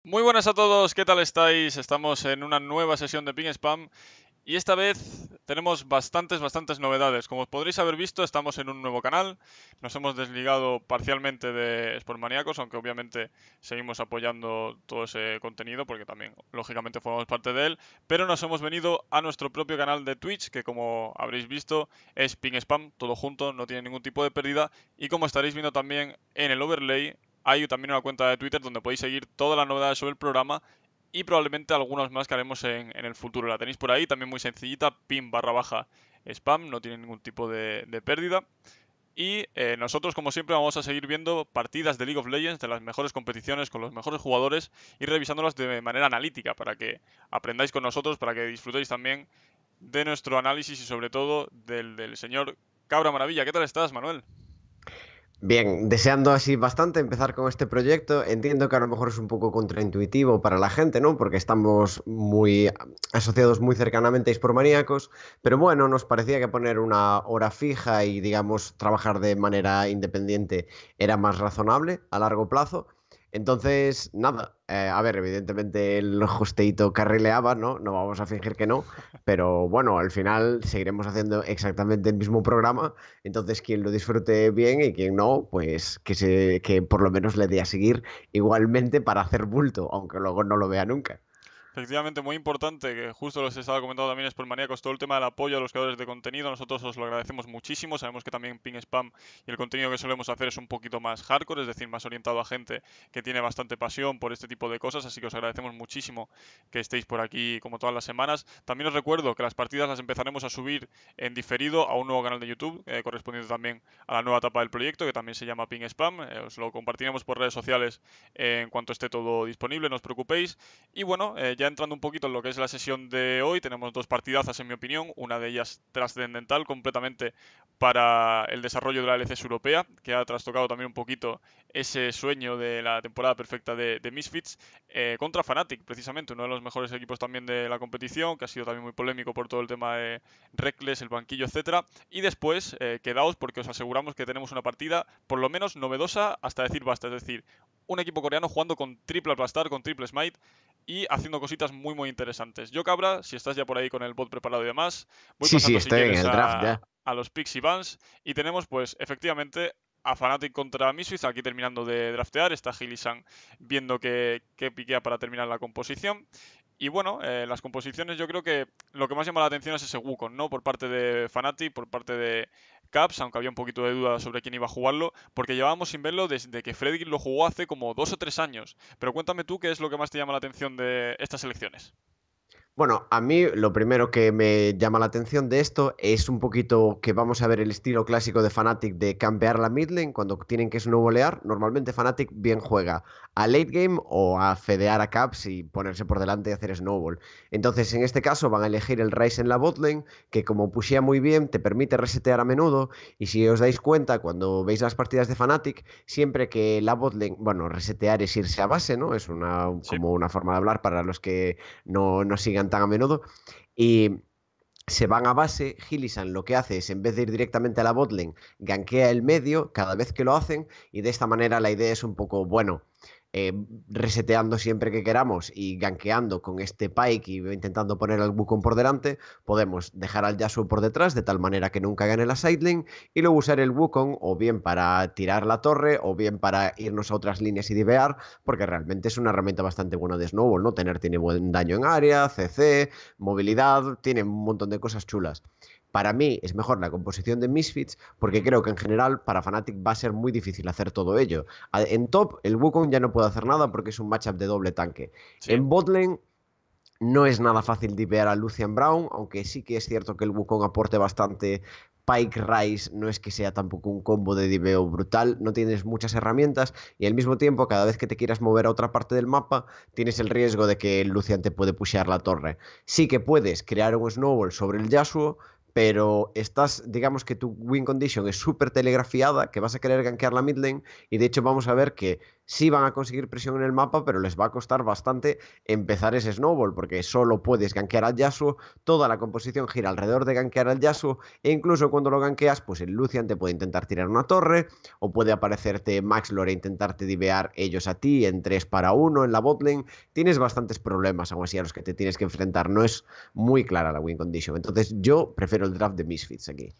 Muy buenas a todos, ¿qué tal estáis? Estamos en una nueva sesión de Ping Spam y esta vez tenemos bastantes novedades. Como os podréis haber visto, estamos en un nuevo canal. Nos hemos desligado parcialmente de Sportmaníacos, aunque obviamente seguimos apoyando todo ese contenido porque también, lógicamente, formamos parte de él. Pero nos hemos venido a nuestro propio canal de Twitch, que como habréis visto es Ping Spam, todo junto, no tiene ningún tipo de pérdida. Y como estaréis viendo también en el overlay, hay también una cuenta de Twitter donde podéis seguir todas las novedades sobre el programa y probablemente algunos más que haremos en el futuro. La tenéis por ahí, también muy sencillita, pin/spam, no tiene ningún tipo de pérdida. Y nosotros, como siempre, vamos a seguir viendo partidas de League of Legends de las mejores competiciones con los mejores jugadores y revisándolas de manera analítica para que aprendáis con nosotros, para que disfrutéis también de nuestro análisis y sobre todo del señor Cabra Maravilla. ¿Qué tal estás, Manuel? Bien, deseando así bastante empezar con este proyecto. Entiendo que a lo mejor es un poco contraintuitivo para la gente, ¿no? Porque estamos muy asociados muy cercanamente a Sportmaníacos, pero bueno, nos parecía que poner una hora fija y, digamos, trabajar de manera independiente era más razonable a largo plazo. Entonces, nada, a ver, evidentemente el hosteíto carrileaba, ¿no? No vamos a fingir que no, pero bueno, al final seguiremos haciendo exactamente el mismo programa. Entonces, quien lo disfrute bien y quien no, pues que por lo menos le dé a seguir igualmente para hacer bulto, aunque luego no lo vea nunca. Efectivamente, muy importante, que justo los estaba comentando también Maníacos, todo el tema del apoyo a los creadores de contenido, nosotros os lo agradecemos muchísimo, sabemos que también Ping Spam y el contenido que solemos hacer es un poquito más hardcore, es decir, más orientado a gente que tiene bastante pasión por este tipo de cosas, así que os agradecemos muchísimo que estéis por aquí como todas las semanas. También os recuerdo que las partidas las empezaremos a subir en diferido a un nuevo canal de YouTube, correspondiente también a la nueva etapa del proyecto, que también se llama Ping Spam, os lo compartiremos por redes sociales en cuanto esté todo disponible, no os preocupéis. Y bueno, ya entrando un poquito en lo que es la sesión de hoy, tenemos dos partidazas en mi opinión, una de ellas trascendental completamente para el desarrollo de la LCS europea, que ha trastocado también un poquito ese sueño de la temporada perfecta de Misfits, contra Fnatic, precisamente, uno de los mejores equipos también de la competición, que ha sido también muy polémico por todo el tema de Reckless, el banquillo, etcétera. Y después, quedaos porque os aseguramos que tenemos una partida por lo menos novedosa hasta decir basta, es decir, un equipo coreano jugando con triple aplastar, con triple smite y haciendo cositas muy interesantes. Yo, Cabra, si estás ya por ahí con el bot preparado y demás, voy Sí, sí, pasando si estoy en quieres el draft ya. a los picks y bans. Y tenemos, pues, efectivamente, a Fnatic contra Misfits, aquí terminando de draftear. Está Gilisan viendo que piquea para terminar la composición. Y bueno, las composiciones yo creo que lo que más llama la atención es ese Wukong, ¿no? Por parte de Fnatic, por parte de Caps, aunque había un poquito de duda sobre quién iba a jugarlo, porque llevábamos sin verlo desde que Freddy lo jugó hace como 2 o 3 años. Pero cuéntame tú qué es lo que más te llama la atención de estas elecciones. Bueno, a mí lo primero que me llama la atención de esto es un poquito que vamos a ver el estilo clásico de Fnatic de campear la mid lane cuando tienen que snowbolear. Normalmente Fnatic bien juega a late game o a fedear a caps y ponerse por delante y hacer snowball. Entonces, en este caso van a elegir el Ryze en la bot lane, que como pushea muy bien, te permite resetear a menudo. Y si os dais cuenta, cuando veis las partidas de Fnatic, siempre que la bot lane, bueno, resetear es irse a base, ¿no? Es Sí, como una forma de hablar para los que no sigan tan a menudo. Y se van a base, Gillisan lo que hace es, en vez de ir directamente a la botlane, gankea el medio cada vez que lo hacen, y de esta manera la idea es un poco, bueno, eh, reseteando siempre que queramos y gankeando con este Pike y intentando poner al Wukong por delante, podemos dejar al Yasuo por detrás de tal manera que nunca gane la sidelane y luego usar el Wukong o bien para tirar la torre o bien para irnos a otras líneas y divear, porque realmente es una herramienta bastante buena de Snowball, ¿no? Tiene buen daño en área, CC, movilidad, tiene un montón de cosas chulas. Para mí es mejor la composición de Misfits porque creo que en general para Fnatic va a ser muy difícil hacer todo ello. En top, el Wukong ya no puede hacer nada porque es un matchup de doble tanque. sí. En botlane no es nada fácil dipear a Lucian Brown, aunque sí que es cierto que el Wukong aporte bastante. Pike Rise no es que sea tampoco un combo de diveo brutal, no tienes muchas herramientas y al mismo tiempo cada vez que te quieras mover a otra parte del mapa tienes el riesgo de que el Lucian te puede pushear la torre. Sí que puedes crear un snowball sobre el Yasuo, pero digamos que tu win condition es súper telegrafiada, que vas a querer gankear la mid lane y de hecho vamos a ver que sí van a conseguir presión en el mapa, pero les va a costar bastante empezar ese snowball, porque solo puedes gankear al Yasuo, toda la composición gira alrededor de gankear al Yasuo, e incluso cuando lo gankeas, pues el Lucian te puede intentar tirar una torre, o puede aparecerte Max Lore e intentarte divear ellos a ti en 3 para 1 en la botlane. Tienes bastantes problemas aún así a los que te tienes que enfrentar, no es muy clara la win condition. Entonces yo prefiero el draft de Misfits aquí.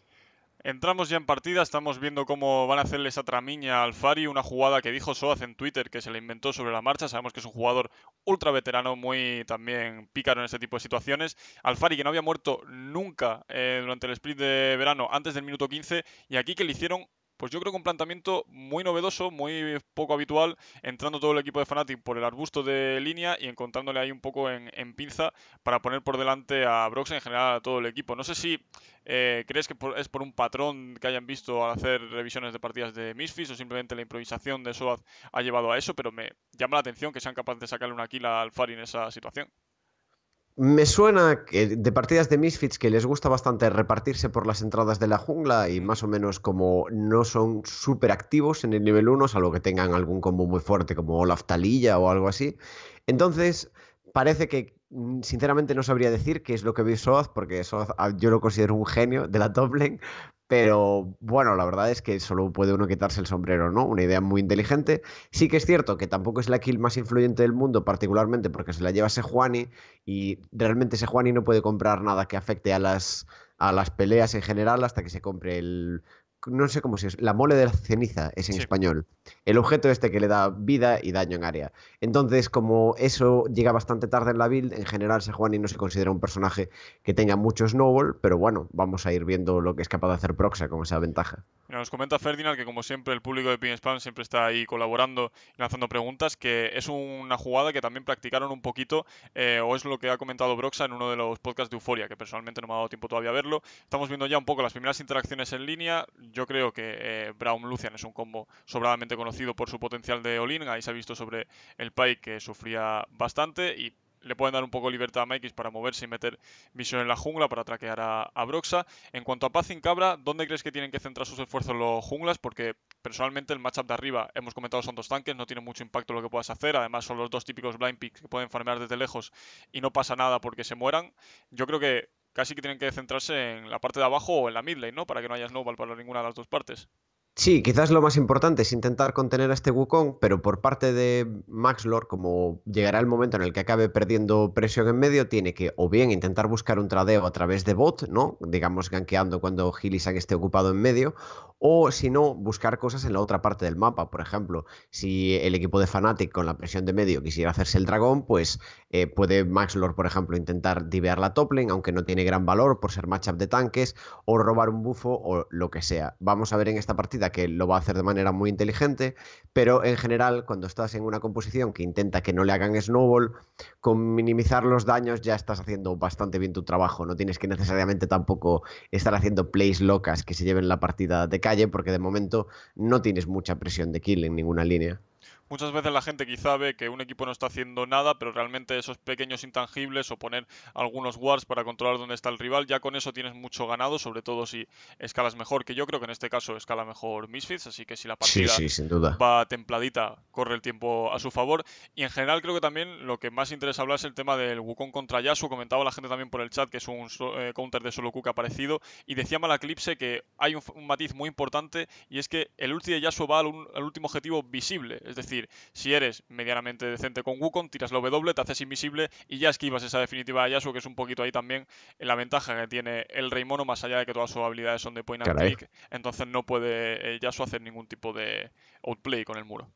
Entramos ya en partida, estamos viendo cómo van a hacerle esa tramiña al Fari, una jugada que dijo Soaz en Twitter que se la inventó sobre la marcha. Sabemos que es un jugador ultra veterano, muy también pícaro en este tipo de situaciones. Al Fari que no había muerto nunca durante el split de verano antes del minuto 15 y aquí que le hicieron pues yo creo que un planteamiento muy novedoso, muy poco habitual, entrando todo el equipo de Fnatic por el arbusto de línea y encontrándole ahí un poco en pinza para poner por delante a Brox en general a todo el equipo. No sé si ¿crees que es por un patrón que hayan visto al hacer revisiones de partidas de Misfits o simplemente la improvisación de Soaz ha llevado a eso? Pero me llama la atención que sean capaces de sacarle una kill al Fari en esa situación. Me suena de partidas de Misfits que les gusta bastante repartirse por las entradas de la jungla y más o menos como no son súper activos en el nivel 1, salvo que tengan algún combo muy fuerte como Olaf Taliyah o algo así. Entonces, parece que sinceramente no sabría decir qué es lo que vi Soaz, porque Soaz yo lo considero un genio de la top lane, pero bueno, la verdad es que solo puede uno quitarse el sombrero, ¿no? Una idea muy inteligente. Sí que es cierto que tampoco es la kill más influyente del mundo, particularmente porque se la lleva Sejuani y realmente Sejuani no puede comprar nada que afecte a las peleas en general hasta que se compre el... No sé cómo se es, la mole de la ceniza es en Sí. español. El objeto este que le da vida y daño en área. Entonces, como eso llega bastante tarde en la build, en general Sejuani no se considera un personaje que tenga mucho snowball, pero bueno, vamos a ir viendo lo que es capaz de hacer Proxa con esa ventaja. Mira, nos comenta Ferdinand que como siempre el público de Pin Spam siempre está ahí colaborando y lanzando preguntas, que es una jugada que también practicaron un poquito, o es lo que ha comentado Broxa en uno de los podcasts de Euforia, que personalmente no me ha dado tiempo todavía a verlo. Estamos viendo ya un poco las primeras interacciones en línea. Yo creo que Braum Lucian es un combo sobradamente conocido por su potencial de all-in. Ahí se ha visto sobre el Pyke que sufría bastante y le pueden dar un poco de libertad a Maekis para moverse y meter visión en la jungla para traquear a Broxa. En cuanto a Paz y Cabra, ¿dónde crees que tienen que centrar sus esfuerzos los junglas? Porque personalmente el matchup de arriba, hemos comentado, son dos tanques, no tiene mucho impacto lo que puedas hacer. Además, son los dos típicos blind picks que pueden farmear desde lejos y no pasa nada porque se mueran. Yo creo que casi que tienen que centrarse en la parte de abajo o en la mid lane, ¿no? Para que no haya snowball para ninguna de las dos partes. Sí, quizás lo más importante es intentar contener a este Wukong, pero por parte de Max Lord, como llegará el momento en el que acabe perdiendo presión en medio, tiene que o bien intentar buscar un tradeo a través de bot, ¿no? Digamos, gankeando cuando Hilisan esté ocupado en medio, o si no, buscar cosas en la otra parte del mapa. Por ejemplo, si el equipo de Fnatic con la presión de medio quisiera hacerse el dragón, pues puede Max Lord, por ejemplo, intentar divear la top lane, aunque no tiene gran valor por ser matchup de tanques, o robar un bufo o lo que sea. Vamos a ver en esta partida que lo va a hacer de manera muy inteligente, pero en general cuando estás en una composición que intenta que no le hagan snowball, con minimizar los daños ya estás haciendo bastante bien tu trabajo, no tienes que necesariamente tampoco estar haciendo plays locas que se lleven la partida de calle, porque de momento no tienes mucha presión de kill en ninguna línea. Muchas veces la gente quizá ve que un equipo no está haciendo nada, pero realmente esos pequeños intangibles o poner algunos wards para controlar dónde está el rival, ya con eso tienes mucho ganado, sobre todo si escalas mejor, que yo creo que en este caso escala mejor Misfits, así que si la Sí, partida sí, sin duda. va templadita, corre el tiempo a su favor. Y en general creo que también lo que más interesa hablar es el tema del Wukong contra Yasuo. Comentaba la gente también por el chat que es un counter de solo Q que ha aparecido. Y decía Malaclipse que hay un matiz muy importante y es que el ulti de Yasuo va al último objetivo visible. Es decir, si eres medianamente decente con Wukong, tiras la W, te haces invisible y ya esquivas esa definitiva de Yasuo, que es un poquito ahí también en la ventaja que tiene el Rey Mono, más allá de que todas sus habilidades son de point and Caray. click. Entonces no puede Yasuo hacer ningún tipo de outplay con el muro.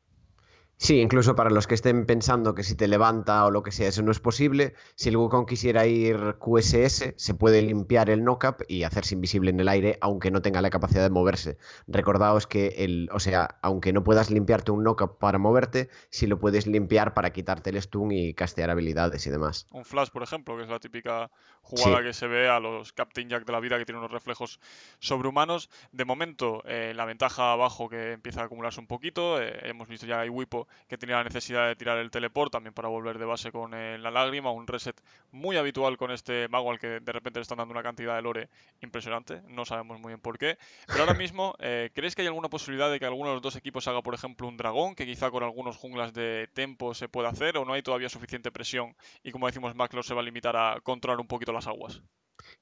Sí, incluso para los que estén pensando que si te levanta o lo que sea, eso no es posible, si el Wukong quisiera ir QSS, se puede limpiar el knock-up y hacerse invisible en el aire, aunque no tenga la capacidad de moverse. Recordaos que o sea, aunque no puedas limpiarte un knock-up para moverte, sí lo puedes limpiar para quitarte el stun y castear habilidades y demás. Un flash, por ejemplo, que es la típica jugada Sí. que se ve a los Captain Jack de la vida que tienen unos reflejos sobrehumanos. De momento, la ventaja abajo que empieza a acumularse un poquito. Hemos visto ya a Iwipo visto que tenía la necesidad de tirar el teleport también para volver de base con la lágrima, un reset muy habitual con este mago al que de repente le están dando una cantidad de lore impresionante, no sabemos muy bien por qué. Pero ahora mismo, ¿crees que hay alguna posibilidad de que alguno de los dos equipos haga, por ejemplo, un dragón, que quizá con algunos junglas de tempo se pueda hacer, o no hay todavía suficiente presión y como decimos, Maclor se va a limitar a controlar un poquito las aguas?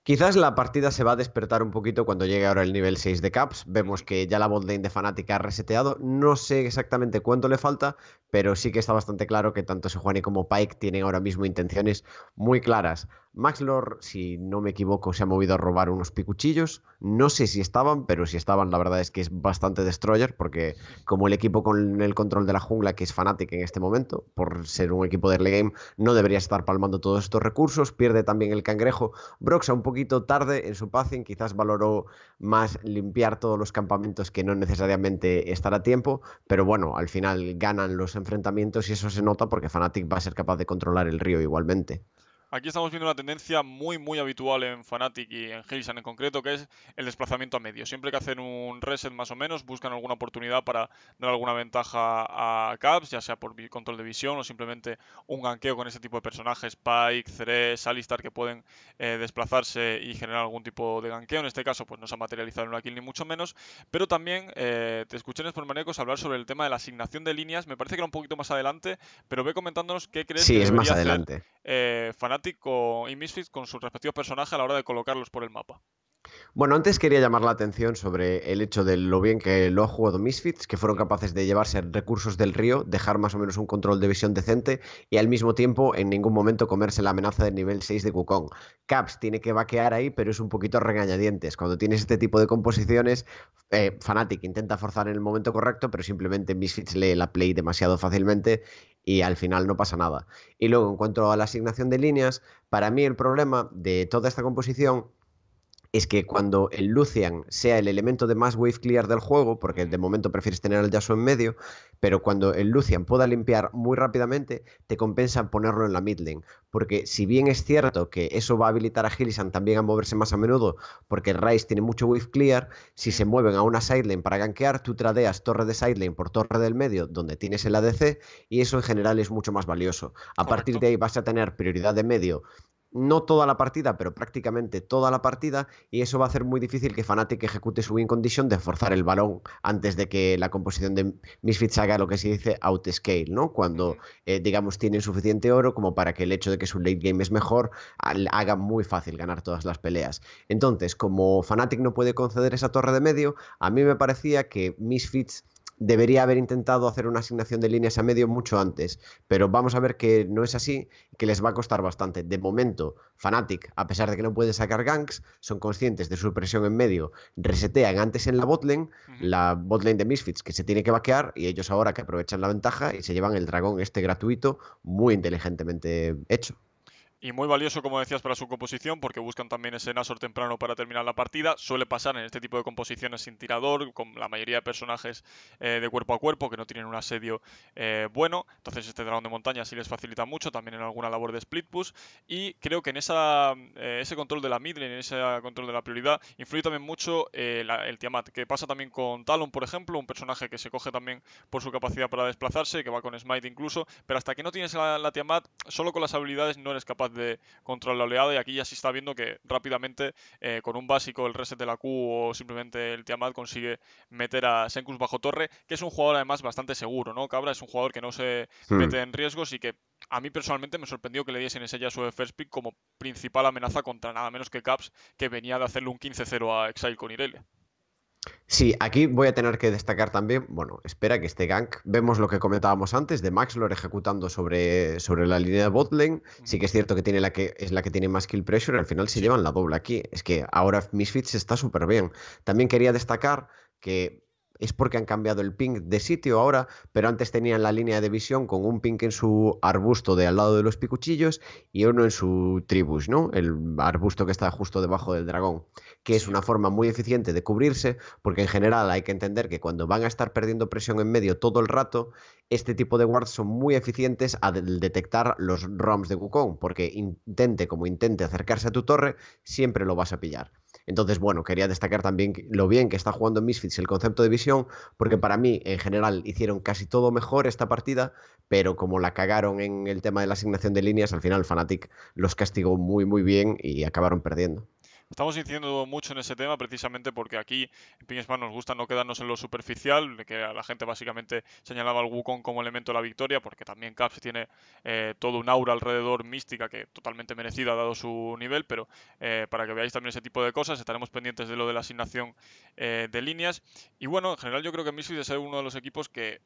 Quizás la partida se va a despertar un poquito cuando llegue ahora el nivel 6 de Caps. Vemos Ujú. que ya la botlane de Fnatic ha reseteado. No sé exactamente cuánto le falta, pero sí que está bastante claro que tanto Sejuani como Pyke tienen ahora mismo intenciones muy claras. Max Lord, si no me equivoco, se ha movido a robar unos picuchillos. No sé si estaban, pero si estaban, la verdad es que es bastante destroyer, porque como el equipo con el control de la jungla, que es Fnatic en este momento, por ser un equipo de early game, no debería estar palmando todos estos recursos. Pierde también el cangrejo. Broxa un poquito tarde en su passing, quizás valoró más limpiar todos los campamentos que no necesariamente estar a tiempo, pero bueno, al final ganan los enfrentamientos y eso se nota porque Fnatic va a ser capaz de controlar el río igualmente. Aquí estamos viendo una tendencia muy habitual en Fnatic y en Hilisan en concreto, que es el desplazamiento a medio. Siempre que hacen un reset más o menos, buscan alguna oportunidad para dar alguna ventaja a Caps, ya sea por control de visión o simplemente un ganqueo con ese tipo de personajes, Pyke, Thresh, Alistar, que pueden desplazarse y generar algún tipo de ganqueo. En este caso, pues no se ha materializado en una kill ni mucho menos, pero también te escuché en Sportmaníacos hablar sobre el tema de la asignación de líneas. Me parece que era un poquito más adelante, pero ve comentándonos qué crees que Sí, es más debería hacer adelante. Fnatic y Misfits con sus respectivos personajes a la hora de colocarlos por el mapa. Bueno, antes quería llamar la atención sobre el hecho de lo bien que lo ha jugado Misfits, que fueron capaces de llevarse recursos del río, dejar más o menos un control de visión decente y al mismo tiempo en ningún momento comerse la amenaza del nivel 6 de Wukong. Caps tiene que vaquear ahí, pero es un poquito regañadientes. Cuando tienes este tipo de composiciones, Fnatic intenta forzar en el momento correcto, pero simplemente Misfits lee la play demasiado fácilmente y al final no pasa nada. Y luego, en cuanto a la asignación de líneas, para mí el problema de toda esta composición es que cuando el Lucian sea el elemento de más wave clear del juego, porque de momento prefieres tener al Yasuo en medio, pero cuando el Lucian pueda limpiar muy rápidamente, te compensa ponerlo en la mid lane. Porque si bien es cierto que eso va a habilitar a Hilisan también a moverse más a menudo, porque Ryze tiene mucho wave clear, si Sí, se mueven a una sidelane para gankear, tú tradeas torre de sidelane por torre del medio, donde tienes el ADC, y eso en general es mucho más valioso. A partir correcto. de ahí vas a tener prioridad de medio no toda la partida, pero prácticamente toda la partida, y eso va a hacer muy difícil que Fnatic ejecute su win condition de forzar el balón antes de que la composición de Misfits haga lo que se dice outscale, ¿no? Cuando, Ujú. digamos, tienen suficiente oro como para que el hecho de que su late game es mejor haga muy fácil ganar todas las peleas. Entonces, como Fnatic no puede conceder esa torre de medio, a mí me parecía que Misfits debería haber intentado hacer una asignación de líneas a medio mucho antes, pero vamos a ver que no es así, que les va a costar bastante. De momento, Fnatic, a pesar de que no puede sacar ganks, son conscientes de su presión en medio, resetean antes en Ujú. la botlane de Misfits, que se tiene que vaquear, y ellos ahora que aprovechan la ventaja y se llevan el dragón este gratuito, muy inteligentemente hecho. Y muy valioso, como decías, para su composición, porque buscan también ese Nashor temprano para terminar la partida. Suele pasar en este tipo de composiciones sin tirador, con la mayoría de personajes de cuerpo a cuerpo que no tienen un asedio bueno. Entonces este dragón de montaña sí les facilita mucho, también en alguna labor de split push. Y creo que en ese control de la mid lane, en ese control de la prioridad, influye también mucho el Tiamat, que pasa también con Talon, por ejemplo, un personaje que se coge también por su capacidad para desplazarse, que va con Smite incluso, pero hasta que no tienes la Tiamat, solo con las habilidades no eres capaz de controlar la oleada y aquí ya se está viendo que rápidamente con un básico, el reset de la Q o simplemente el Tiamat consigue meter a Senkus bajo torre, que es un jugador además bastante seguro, ¿no? Cabra es un jugador que no se Hmm. mete en riesgos y que a mí personalmente me sorprendió que le diesen ese Yasuo de First Pick como principal amenaza contra nada menos que Caps, que venía de hacerle un 15-0 a Exile con Irelia. Sí, aquí voy a tener que destacar también, bueno, espera que este gank, vemos lo que comentábamos antes de Maxlor ejecutando sobre la línea de botlane, sí Ujú. que es cierto que tiene es la que tiene más kill pressure, al final se Sí, llevan la doble aquí, es que ahora Misfits está súper bien. También quería destacar que es porque han cambiado el ping de sitio ahora, pero antes tenían la línea de visión con un ping en su arbusto de al lado de los picuchillos y uno en su tribus, ¿no? El arbusto que está justo debajo del dragón, que es sí. una forma muy eficiente de cubrirse porque en general hay que entender que cuando van a estar perdiendo presión en medio todo el rato, este tipo de wards son muy eficientes al detectar los roams de Wukong, porque intente como intente acercarse a tu torre, siempre lo vas a pillar. Entonces, bueno, quería destacar también lo bien que está jugando Misfits el concepto de visión, porque para mí, en general, hicieron casi todo mejor esta partida, pero como la cagaron en el tema de la asignación de líneas, al final Fnatic los castigó muy, muy bien y acabaron perdiendo. Estamos incidiendo mucho en ese tema precisamente porque aquí en Pinkesman nos gusta no quedarnos en lo superficial, de que a la gente básicamente señalaba al Wukong como elemento de la victoria, porque también Caps tiene todo un aura alrededor mística que totalmente merecida dado su nivel, pero para que veáis también ese tipo de cosas, estaremos pendientes de lo de la asignación de líneas. Y bueno, en general yo creo que Misfits es uno de los equipos que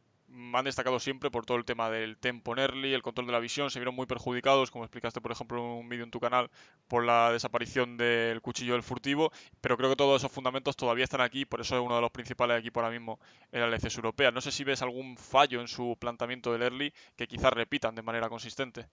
han destacado siempre por todo el tema del tempo en early, el control de la visión, se vieron muy perjudicados, como explicaste por ejemplo en un vídeo en tu canal, por la desaparición del cuchillo del furtivo, pero creo que todos esos fundamentos todavía están aquí, por eso es uno de los principales equipos ahora mismo en la LCS europea. No sé si ves algún fallo en su planteamiento del early que quizás repitan de manera consistente.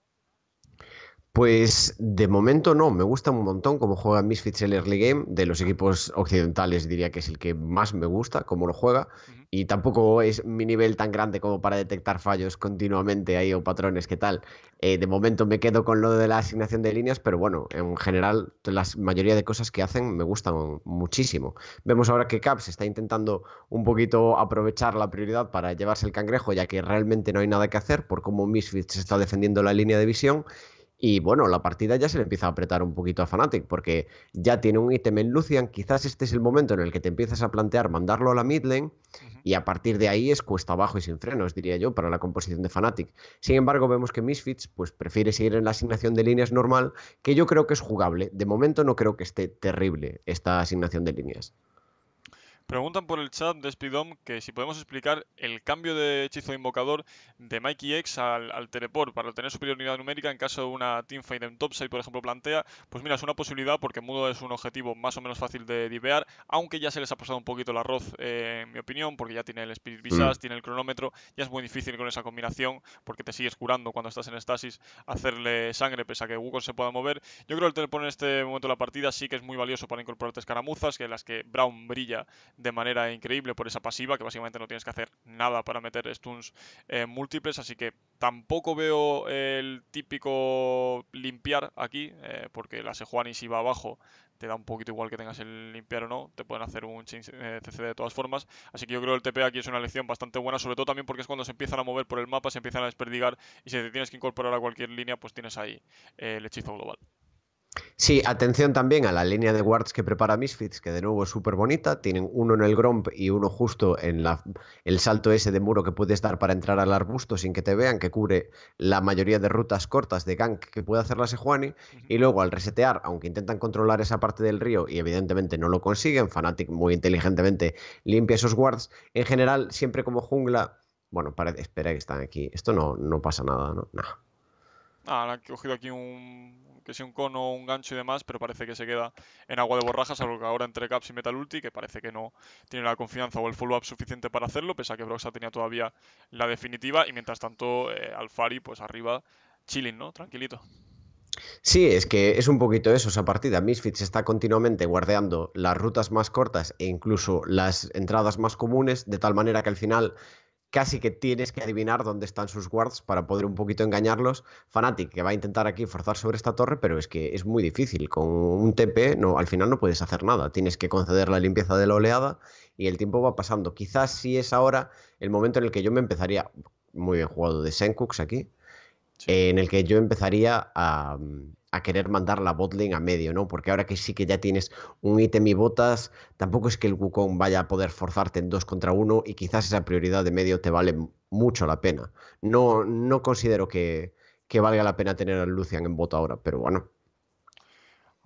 Pues de momento no, me gusta un montón cómo juega Misfits el early game. De los equipos occidentales diría que es el que más me gusta, cómo lo juega. Ujú. Y tampoco es mi nivel tan grande como para detectar fallos continuamente ahí o patrones, ¿qué tal? De momento me quedo con lo de la asignación de líneas, pero bueno, en general la mayoría de cosas que hacen me gustan muchísimo. Vemos ahora que Caps está intentando un poquito aprovechar la prioridad para llevarse el cangrejo, ya que realmente no hay nada que hacer por cómo Misfits está defendiendo la línea de visión. Y bueno, la partida ya se le empieza a apretar un poquito a Fnatic porque ya tiene un ítem en Lucian. Quizás este es el momento en el que te empiezas a plantear mandarlo a la mid lane Ujú. y a partir de ahí es cuesta abajo y sin frenos, diría yo, para la composición de Fnatic. Sin embargo, vemos que Misfits pues, prefiere seguir en la asignación de líneas normal, que yo creo que es jugable. De momento no creo que esté terrible esta asignación de líneas. Preguntan por el chat de Speedom que si podemos explicar el cambio de hechizo de invocador de Mikey X al teleport para tener superioridad numérica en caso de una teamfight en topside, por ejemplo, plantea. Pues mira, es una posibilidad porque Mudo es un objetivo más o menos fácil de divear, aunque ya se les ha pasado un poquito el arroz, en mi opinión, porque ya tiene el Spirit Mm. Visage, tiene el cronómetro, ya es muy difícil con esa combinación porque te sigues curando cuando estás en estasis hacerle sangre pese a que Wukong se pueda mover. Yo creo que el teleport en este momento de la partida sí que es muy valioso para incorporarte escaramuzas, que en las que Brown brilla de manera increíble por esa pasiva, que básicamente no tienes que hacer nada para meter stuns múltiples, así que tampoco veo el típico limpiar aquí, porque la Sejuani si va abajo te da un poquito igual que tengas el limpiar o no, te pueden hacer un change, CC de todas formas, así que yo creo que el TP aquí es una elección bastante buena, sobre todo también porque es cuando se empiezan a mover por el mapa, se empiezan a desperdigar y si te tienes que incorporar a cualquier línea, pues tienes ahí el hechizo global. Sí, atención también a la línea de wards que prepara Misfits, que de nuevo es súper bonita. Tienen uno en el Gromp y uno justo en el salto ese de muro que puedes dar para entrar al arbusto sin que te vean, que cubre la mayoría de rutas cortas de gank que puede hacer la Sejuani. Ujú. Y luego al resetear, aunque intentan controlar esa parte del río y evidentemente no lo consiguen, Fnatic muy inteligentemente limpia esos wards. En general, siempre como jungla. Bueno, espera que están aquí. Esto no pasa nada, ¿no? Nah. Ah, le han cogido aquí que sea un cono, un gancho y demás, pero parece que se queda en agua de borrajas, algo que ahora entre Caps y Metal Ulti, que parece que no tiene la confianza o el follow-up suficiente para hacerlo, pese a que Broxa tenía todavía la definitiva, y mientras tanto Alfari pues arriba chilling, ¿no? Tranquilito. Sí, es que es un poquito eso, esa partida. Misfits está continuamente guardeando las rutas más cortas e incluso las entradas más comunes, de tal manera que al final casi que tienes que adivinar dónde están sus guards para poder un poquito engañarlos. Fnatic, que va a intentar aquí forzar sobre esta torre, pero es que es muy difícil. Con un TP, no, al final no puedes hacer nada. Tienes que conceder la limpieza de la oleada y el tiempo va pasando. Quizás sí es ahora el momento en el que yo me empezaría, muy bien jugado de Senkux aquí, Sí. en el que yo empezaría a querer mandar la botlane a medio, ¿no? Porque ahora que sí que ya tienes un ítem y botas, tampoco es que el Wukong vaya a poder forzarte en 2 contra 1 y quizás esa prioridad de medio te vale mucho la pena. No considero que valga la pena tener a Lucian en bot ahora, pero bueno.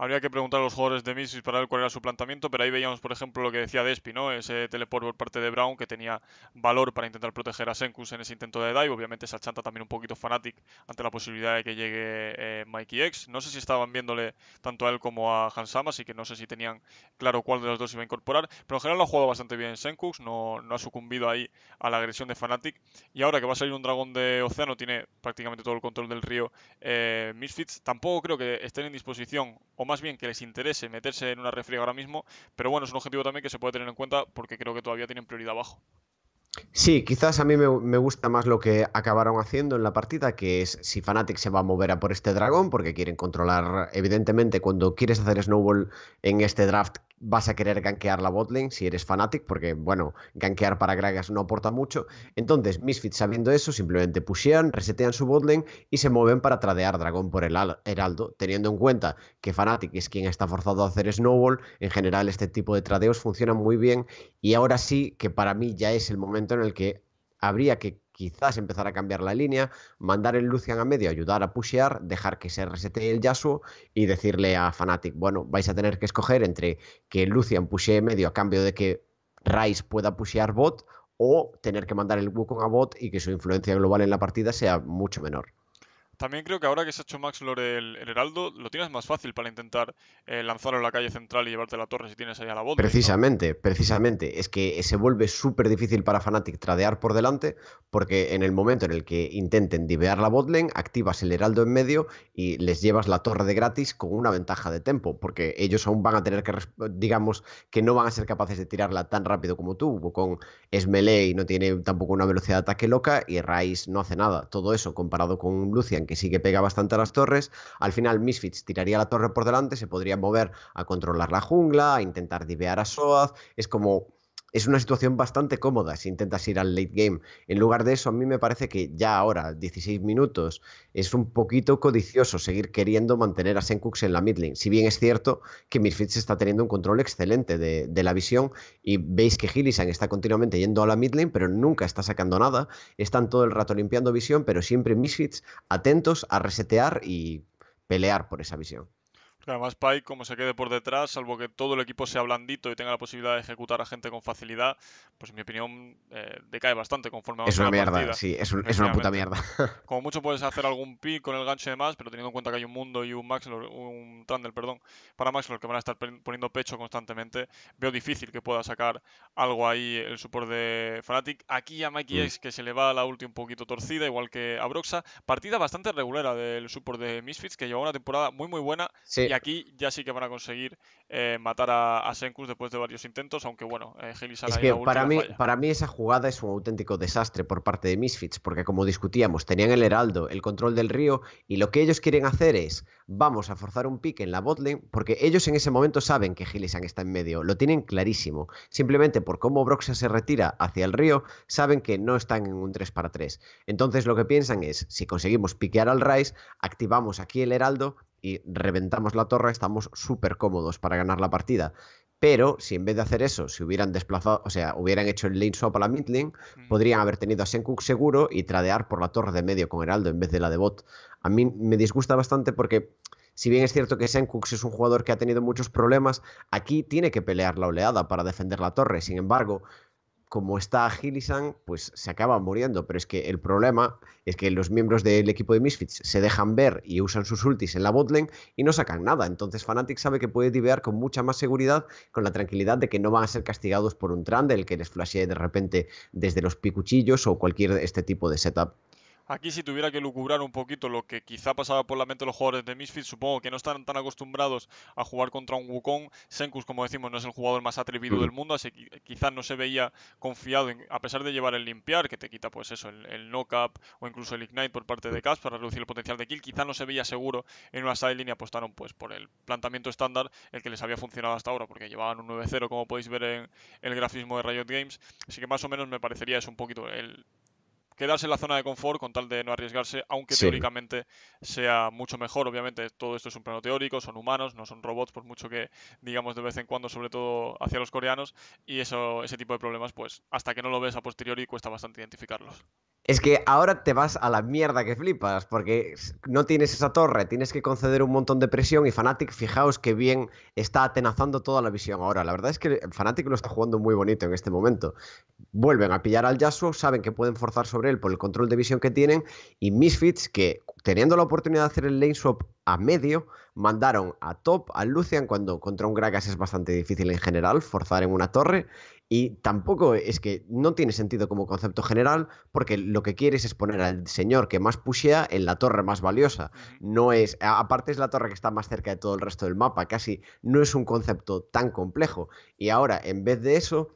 Habría que preguntar a los jugadores de Misfits para ver cuál era su planteamiento, pero ahí veíamos, por ejemplo, lo que decía Despi, ¿no? Ese teleport por parte de Brown que tenía valor para intentar proteger a Senkus en ese intento de dive. Obviamente esa chanta también un poquito fanatic ante la posibilidad de que llegue Mikey X. No sé si estaban viéndole tanto a él como a Hansama, así que no sé si tenían claro cuál de los dos iba a incorporar. Pero en general lo ha jugado bastante bien Senkus, no ha sucumbido ahí a la agresión de Fnatic. Y ahora que va a salir un dragón de océano, tiene prácticamente todo el control del río Misfits. Tampoco creo que estén en disposición, o más bien que les interese meterse en una refriega ahora mismo, pero bueno, es un objetivo también que se puede tener en cuenta porque creo que todavía tienen prioridad abajo. Sí, quizás a mí me gusta más lo que acabaron haciendo en la partida, que es si Fnatic se va a mover a por este dragón, porque quieren controlar, evidentemente, cuando quieres hacer Snowball en este draft, vas a querer gankear la botlane si eres Fnatic, porque, bueno, gankear para Gragas no aporta mucho. Ujú. Entonces, Misfits, sabiendo eso, simplemente pushean, resetean su botlane y se mueven para tradear dragón por el heraldo, teniendo en cuenta que Fnatic es quien está forzado a hacer Snowball. En general, este tipo de tradeos funcionan muy bien y ahora sí que para mí ya es el momento en el que habría que quizás empezar a cambiar la línea, mandar el Lucian a medio, ayudar a pushear, dejar que se resete el Yasuo y decirle a Fnatic, bueno, vais a tener que escoger entre que Lucian pushee medio a cambio de que Ryze pueda pushear bot o tener que mandar el Wukong a bot y que su influencia global en la partida sea mucho menor. También creo que ahora que se ha hecho Max Lore el Heraldo, lo tienes más fácil para intentar lanzarlo a la calle central y llevarte la torre si tienes ahí a la botlane, ¿no? Precisamente, es que se vuelve súper difícil para Fnatic tradear por delante, porque en el momento en el que intenten divear la botlane, activas el heraldo en medio y les llevas la torre de gratis con una ventaja de tempo, porque ellos aún van a tener que, digamos, que no van a ser capaces de tirarla tan rápido como tú. Con es melee y no tiene tampoco una velocidad de ataque loca, y Ryze no hace nada. Todo eso comparado con Lucian, que sí que pega bastante a las torres, al final Misfits tiraría la torre por delante, se podría mover a controlar la jungla, a intentar divear a Soaz. Es como. Es una situación bastante cómoda si intentas ir al late game. En lugar de eso, a mí me parece que ya ahora, 16 minutos, es un poquito codicioso seguir queriendo mantener a Senkux en la mid lane. Si bien es cierto que Misfits está teniendo un control excelente de la visión y veis que Hillisan está continuamente yendo a la mid lane, pero nunca está sacando nada. Están todo el rato limpiando visión, pero siempre Misfits atentos a resetear y pelear por esa visión. Porque además Pike, como se quede por detrás, salvo que todo el equipo sea blandito y tenga la posibilidad de ejecutar a gente con facilidad, pues en mi opinión decae bastante conforme Es avanza una la mierda, partida. sí, es una puta Efectivamente. mierda. Como mucho puedes hacer algún pick con el gancho y demás, pero teniendo en cuenta que hay un Mundo y un Maxlor, un Trundle, perdón, para Maxlor que van a estar poniendo pecho constantemente, veo difícil que pueda sacar algo ahí el support de Fnatic. Aquí a Mikey Mm. X que se le va la ulti un poquito torcida, igual que a Broxa. Partida bastante regular del support de Misfits, que lleva una temporada muy muy buena Sí, y aquí ya sí que van a conseguir matar a Senkus después de varios intentos, aunque bueno, Helisan es ahí la que ulti la falla. para mí esa jugada es un auténtico desastre por parte de Misfits, porque como discutíamos, tenían el heraldo, el control del río, y lo que ellos quieren hacer es, vamos a forzar un pick en la botlane, porque ellos en ese momento saben que Hilisan está en medio, lo tienen clarísimo. Simplemente por cómo Broxa se retira hacia el río, saben que no están en un 3 para 3. Entonces lo que piensan es, si conseguimos piquear al Ryze, activamos aquí el heraldo y reventamos la torre, estamos súper cómodos para ganar la partida. Pero si en vez de hacer eso, se hubieran desplazado, o sea, hubieran hecho el lane swap a la mid lane, Ujú. podrían haber tenido a Senkuk seguro y tradear por la torre de medio con Heraldo en vez de la de bot. A mí me disgusta bastante porque, si bien es cierto que Senkuk es un jugador que ha tenido muchos problemas, aquí tiene que pelear la oleada para defender la torre. Sin embargo, como está Agilisan, pues se acaba muriendo. Pero es que el problema es que los miembros del equipo de Misfits se dejan ver y usan sus ultis en la botlane y no sacan nada. Entonces Fnatic sabe que puede divear con mucha más seguridad, con la tranquilidad de que no van a ser castigados por un Trundle que les flashee de repente desde los picuchillos o cualquier este tipo de setup. Aquí si tuviera que lucubrar un poquito lo que quizá pasaba por la mente de los jugadores de Misfits, supongo que no están tan acostumbrados a jugar contra un Wukong. Senkus, como decimos, no es el jugador más atrevido Mm. del mundo, así que quizás no se veía confiado, a pesar de llevar el limpiar, que te quita pues eso, el knock-up o incluso el ignite por parte de Cass para reducir el potencial de kill, quizá no se veía seguro en una side línea, apostaron pues por el planteamiento estándar, el que les había funcionado hasta ahora, porque llevaban un 9-0, como podéis ver en el grafismo de Riot Games, así que más o menos me parecería eso un poquito el quedarse en la zona de confort con tal de no arriesgarse, aunque Sí. teóricamente sea mucho mejor. Obviamente todo esto es un plano teórico, son humanos, no son robots, por mucho que digamos de vez en cuando, sobre todo hacia los coreanos, y eso, ese tipo de problemas, pues hasta que no lo ves a posteriori cuesta bastante identificarlos. Es que ahora te vas a la mierda que flipas, porque no tienes esa torre, tienes que conceder un montón de presión y Fnatic, fijaos que bien está atenazando toda la visión ahora. La verdad es que Fnatic lo está jugando muy bonito en este momento. Vuelven a pillar al Yasuo, saben que pueden forzar sobre él por el control de visión que tienen, y Misfits, que teniendo la oportunidad de hacer el lane swap a medio, mandaron a top al Lucian cuando contra un Gragas es bastante difícil en general forzar en una torre. Y tampoco es que no tiene sentido como concepto general, porque lo que quieres es poner al señor que más pushea en la torre más valiosa. Ujú. No es, aparte es la torre que está más cerca de todo el resto del mapa, casi no es un concepto tan complejo. Y ahora, en vez de eso,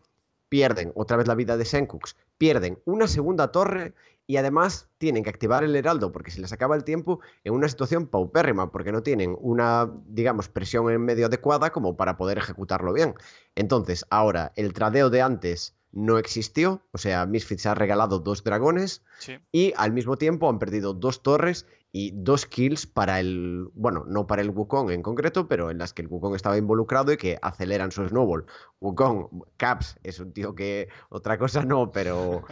pierden otra vez la vida de Senkux, pierden una segunda torre y además tienen que activar el heraldo porque se les acaba el tiempo en una situación paupérrima, porque no tienen una, digamos, presión en medio adecuada como para poder ejecutarlo bien. Entonces, ahora, el tradeo de antes no existió, o sea, Misfits ha regalado 2 dragones Sí. y al mismo tiempo han perdido 2 torres y 2 kills para el, bueno, no para el Wukong en concreto, pero en las que el Wukong estaba involucrado y que aceleran su snowball. Wukong, Caps, es un tío que otra cosa no, pero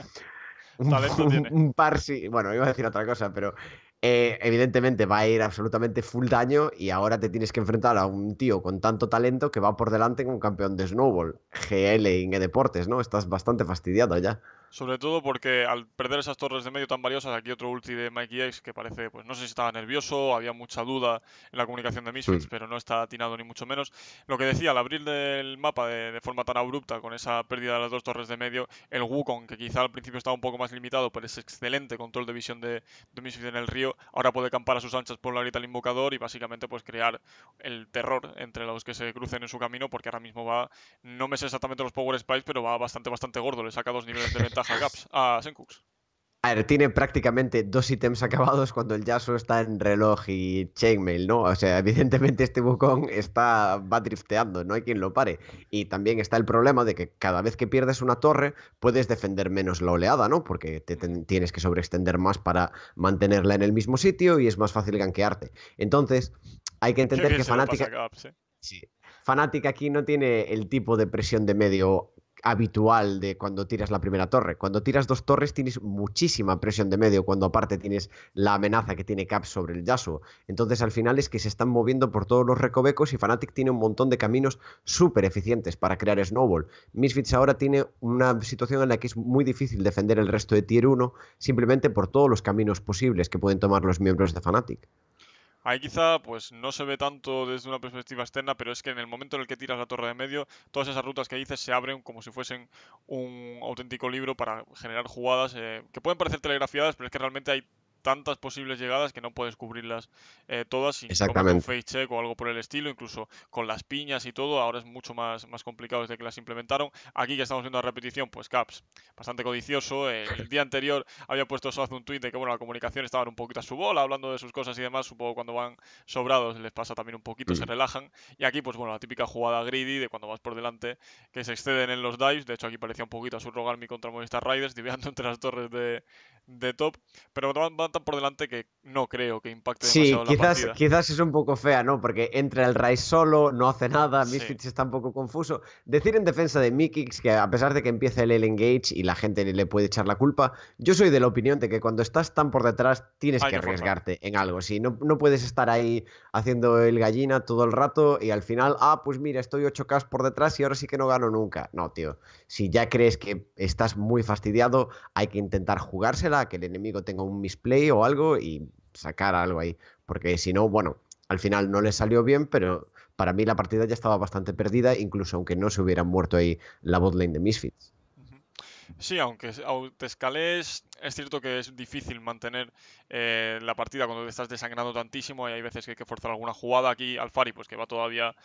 un, Talento tiene. un par sí, bueno, iba a decir otra cosa, pero evidentemente va a ir absolutamente full daño y ahora te tienes que enfrentar a un tío con tanto talento que va por delante con un campeón de snowball, GL en Deportes, ¿no? Estás bastante fastidiado ya. Sobre todo porque al perder esas torres de medio tan valiosas, aquí otro ulti de Mikey X que parece, pues no sé si estaba nervioso, había mucha duda en la comunicación de Misfits, Mm. pero no está atinado ni mucho menos. Lo que decía, al abrir del mapa de forma tan abrupta, con esa pérdida de las 2 torres de medio, el Wukong, que quizá al principio estaba un poco más limitado, pero es excelente control de visión de Misfits en el río, ahora puede campar a sus anchas por la orilla del invocador y básicamente pues crear el terror entre los que se crucen en su camino, porque ahora mismo va, no me sé exactamente los Power Spice, pero va bastante gordo, le saca 2 niveles de ventaja a Caps, a Senkux. A ver, tiene prácticamente 2 ítems acabados cuando el Yasuo está en reloj y chainmail, ¿no? O sea, evidentemente este Wukong va drifteando, no hay quien lo pare. Y también está el problema de que cada vez que pierdes una torre puedes defender menos la oleada, ¿no? Porque tienes que sobreextender más para mantenerla en el mismo sitio y es más fácil gankearte. Entonces, hay que Qué entender bien que se lo pasa Fnatic, a Caps, eh. sí. Fnatic aquí no tiene el tipo de presión de medio habitual de cuando tiras la primera torre. Cuando tiras 2 torres tienes muchísima presión de medio, cuando aparte tienes la amenaza que tiene Caps sobre el Yasuo. Entonces al final es que se están moviendo por todos los recovecos y Fnatic tiene un montón de caminos súper eficientes para crear Snowball. Misfits ahora tiene una situación en la que es muy difícil defender el resto de Tier 1 simplemente por todos los caminos posibles que pueden tomar los miembros de Fnatic. Ahí quizá pues no se ve tanto desde una perspectiva externa, pero es que en el momento en el que tiras la torre de medio, todas esas rutas que dices se abren como si fuesen un auténtico libro para generar jugadas que pueden parecer telegrafiadas, pero es que realmente hay tantas posibles llegadas que no puedes cubrirlas todas sin comerte un Exactamente. face check o algo por el estilo, incluso con las piñas y todo, ahora es mucho más complicado desde que las implementaron. Aquí que estamos viendo la repetición, pues Caps, bastante codicioso, el día anterior había puesto eso hace un tuit de que bueno, la comunicación estaba un poquito a su bola, hablando de sus cosas y demás, supongo cuando van sobrados les pasa también un poquito, se Mm. relajan. Y aquí, pues bueno, la típica jugada greedy de cuando vas por delante, que se exceden en los dives. De hecho, aquí parecía un poquito a su Rogalmi contra Movistar Riders, diveando entre las torres de top. Pero van tan por delante que no creo que impacte demasiado Sí, en la partida. quizás es un poco fea, ¿no? Porque entra el Rise solo, no hace nada, Sí, Misfits está un poco confuso. Decir en defensa de Mikix que a pesar de que empiece el engage y la gente le puede echar la culpa, yo soy de la opinión de que cuando estás tan por detrás tienes hay que que forzar. arriesgarte en algo. Si no, no puedes estar ahí haciendo el gallina todo el rato y al final, pues mira, estoy 8K por detrás y ahora sí que no gano nunca. No, tío. Si ya crees que estás muy fastidiado, hay que intentar jugársela, que el enemigo tenga un misplay o algo y sacar algo ahí, porque si no, bueno, al final no le salió bien, pero para mí la partida ya estaba bastante perdida, incluso aunque no se hubieran muerto ahí la botlane de Misfits. Ujú. Sí, aunque te escales, es cierto que es difícil mantener la partida cuando te estás desangrando tantísimo y hay veces que hay que forzar alguna jugada. Aquí Alfari, pues que va todavía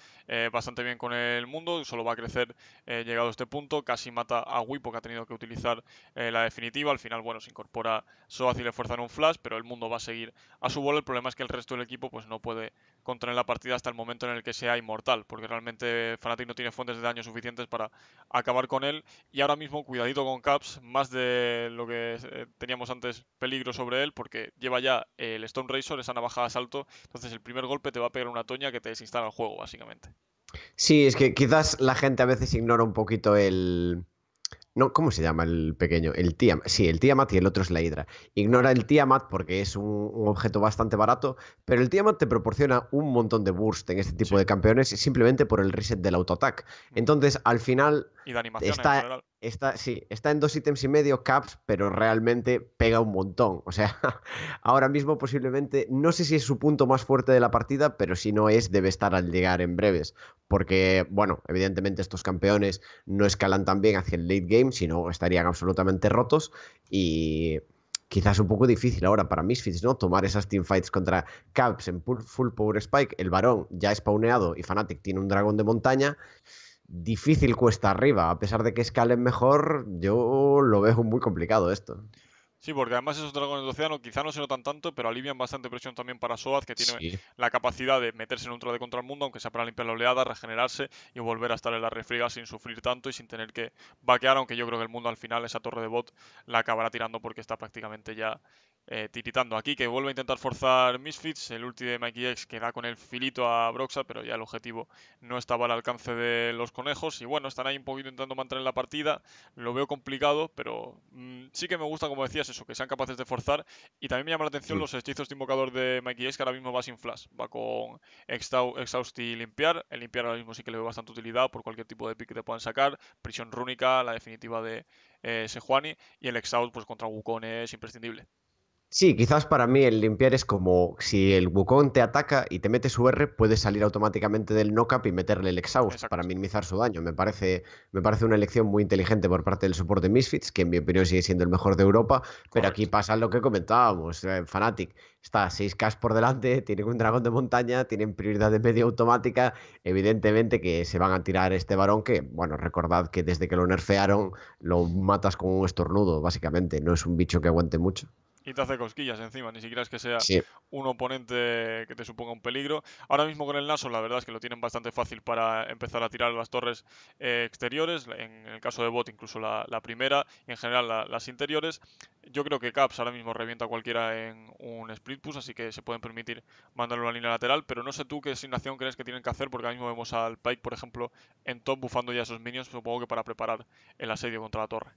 bastante bien con el mundo, solo va a crecer llegado a este punto. Casi mata a Wipo, que ha tenido que utilizar la definitiva. Al final, bueno, se incorpora Soaz y le fuerzan un flash, pero el mundo va a seguir a su bola. El problema es que el resto del equipo pues no puede contener la partida hasta el momento en el que sea inmortal, porque realmente Fnatic no tiene fuentes de daño suficientes para acabar con él. Y ahora mismo, cuidadito con Caps, más de lo que teníamos antes peligro sobre él, porque lleva ya el Stone Razor, esa navaja de asalto, entonces el primer golpe te va a pegar una toña que te desinstala el juego, básicamente. Sí, es que quizás la gente a veces ignora un poquito el... No, ¿cómo se llama el pequeño? El Tiamat. Sí, el Tiamat y el otro es la Hidra. Ignora el Tiamat porque es un objeto bastante barato, pero el Tiamat te proporciona un montón de burst en este tipo Sí. de campeones simplemente por el reset del autoattack. Ujú. Entonces, al final, Y de animaciones en está, general. sí, está en 2 ítems y medio caps, pero realmente pega un montón. O sea, ahora mismo posiblemente, no sé si es su punto más fuerte de la partida, pero si no es, debe estar al llegar en breves. Porque, bueno, evidentemente estos campeones no escalan tan bien hacia el late game, sino estarían absolutamente rotos y quizás un poco difícil ahora para Misfits, ¿no? Tomar esas teamfights contra Caps en full power spike, el varón ya spawneado y Fnatic tiene un dragón de montaña, difícil cuesta arriba, a pesar de que escalen mejor, yo lo veo muy complicado esto. Sí, porque además esos dragones de océano quizá no se notan tanto, pero alivian bastante presión también para Soaz, que tiene Sí. la capacidad de meterse en un de contra el mundo, aunque sea para limpiar la oleada, regenerarse y volver a estar en la refriega sin sufrir tanto y sin tener que vaquear, aunque yo creo que el mundo al final, esa torre de bot, la acabará tirando porque está prácticamente ya tiritando. Aquí que vuelve a intentar forzar Misfits, el ulti de Mikey X que da con el filito a Broxa, pero ya el objetivo no estaba al alcance de los conejos y bueno, están ahí un poquito intentando mantener la partida, lo veo complicado, pero sí que me gusta, como decías, eso, que sean capaces de forzar. Y también me llama la atención Mm. los hechizos de invocador de Mikey X, que ahora mismo va sin flash. Va con Exhaust y limpiar. El limpiar ahora mismo sí que le veo bastante utilidad por cualquier tipo de pick que te puedan sacar. Prisión rúnica, la definitiva de Sejuani. Y el Exhaust, pues contra Wukong es imprescindible. Sí, quizás para mí el limpiar es como si el Wukong te ataca y te mete su R, puedes salir automáticamente del knock-up y meterle el exhaust para Exacto. minimizar su daño. Me parece una elección muy inteligente por parte del soporte Misfits, que en mi opinión sigue siendo el mejor de Europa, pero aquí Correcto. pasa lo que comentábamos. Fnatic está a 6K por delante, tienen un dragón de montaña, tienen prioridad de medio automática, evidentemente que se van a tirar este varón que, bueno, recordad que desde que lo nerfearon lo matas con un estornudo, básicamente, no es un bicho que aguante mucho. Y te hace cosquillas encima, ni siquiera es que sea Sí. un oponente que te suponga un peligro. Ahora mismo con el Naso, la verdad es que lo tienen bastante fácil para empezar a tirar las torres exteriores, en el caso de Bot incluso la primera, y en general las interiores. Yo creo que Caps ahora mismo revienta a cualquiera en un split push, así que se pueden permitir mandarlo a la línea lateral, pero no sé tú qué asignación crees que tienen que hacer, porque ahora mismo vemos al Pyke, por ejemplo, en top bufando ya esos minions, supongo que para preparar el asedio contra la torre.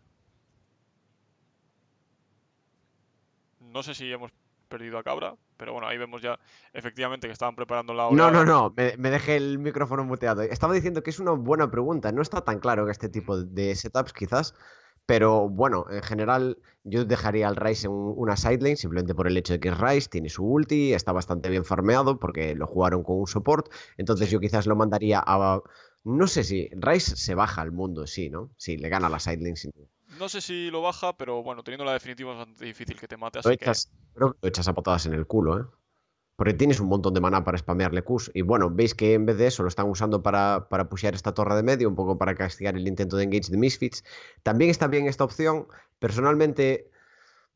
No sé si hemos perdido a Cabra, pero bueno, ahí vemos ya efectivamente que estaban preparando la No, no, oleada. no, me dejé el micrófono muteado. Estaba diciendo que es una buena pregunta. No está tan claro en este Ujú. tipo de setups, quizás. Pero bueno, en general, yo dejaría al Ryze en una sidelane simplemente por el hecho de que es Ryze, tiene su ulti, está bastante bien farmeado porque lo jugaron con un support. Entonces Sí, yo quizás lo mandaría a. No sé si Ryze se baja al mundo, sí, ¿no? Sí, le gana a la sidelane sin duda. no sé si lo baja, pero bueno, teniendo la definitiva es bastante difícil que te mate, Lo así que echas, creo que lo echas a patadas en el culo, ¿eh? Porque tienes un montón de maná para spamearle Qs. Y bueno, veis que en vez de eso lo están usando para pushear esta torre de medio, un poco para castigar el intento de engage de Misfits. También está bien esta opción. Personalmente,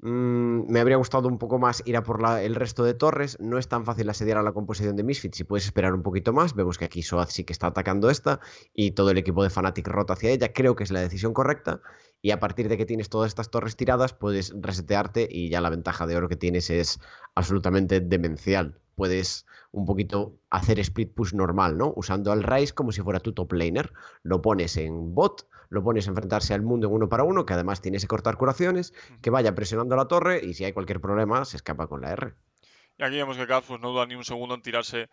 me habría gustado un poco más ir a por el resto de torres. No es tan fácil asediar a la composición de Misfits si puedes esperar un poquito más. Vemos que aquí Soaz sí que está atacando esta y todo el equipo de Fnatic rota hacia ella. Creo que es la decisión correcta. Y a partir de que tienes todas estas torres tiradas, puedes resetearte y ya la ventaja de oro que tienes es absolutamente demencial. Puedes un poquito hacer split push normal, ¿no? Usando al Ryze como si fuera tu top laner. Lo pones en bot, lo pones a enfrentarse al mundo en uno para uno, que además tiene ese cortar curaciones, que ujú. vaya presionando la torre y si hay cualquier problema se escapa con la R. Y aquí vemos que Caps pues, no duda ni un segundo en tirarse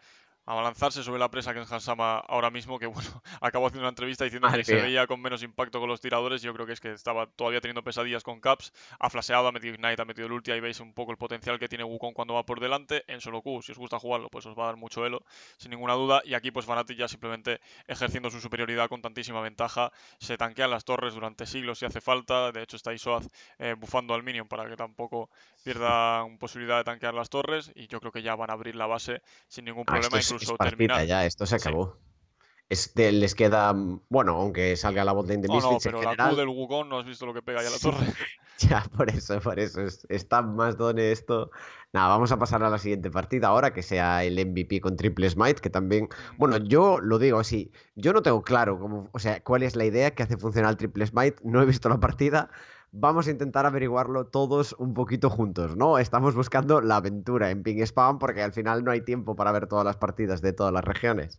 a balanzarse sobre la presa que es Hansama ahora mismo, que bueno, acabó haciendo una entrevista diciendo que Madre se mía. veía con menos impacto con los tiradores. Yo creo que es que estaba todavía teniendo pesadillas con Caps. Ha flasheado, ha metido Ignite, ha metido el ulti. Ahí veis un poco el potencial que tiene Wukong cuando va por delante. En solo Q, si os gusta jugarlo, pues os va a dar mucho elo, sin ninguna duda. Y aquí, pues Fnatic ya simplemente ejerciendo su superioridad con tantísima ventaja. Se tanquean las torres durante siglos si hace falta. De hecho, está Isoaz bufando al minion para que tampoco pierdan posibilidad de tanquear las torres. Y yo creo que ya van a abrir la base sin ningún Ah, esto problema, es incluso partida terminar. ya, esto se Sí. acabó. Les queda, bueno, aunque salga la botlane de No, no, Misfits en pero la Q general. del Wukong, ¿no has visto lo que pega ya a la Sí, torre? ya, por eso está más done esto. Nada, vamos a pasar a la siguiente partida ahora, que sea el MVP con Triple Smite, que también, Ujú. bueno, yo lo digo así, yo no tengo claro cómo, o sea, cuál es la idea que hace funcionar el Triple Smite, no he visto la partida, vamos a intentar averiguarlo todos un poquito juntos, ¿no? Estamos buscando la aventura en Ping Spam porque al final no hay tiempo para ver todas las partidas de todas las regiones.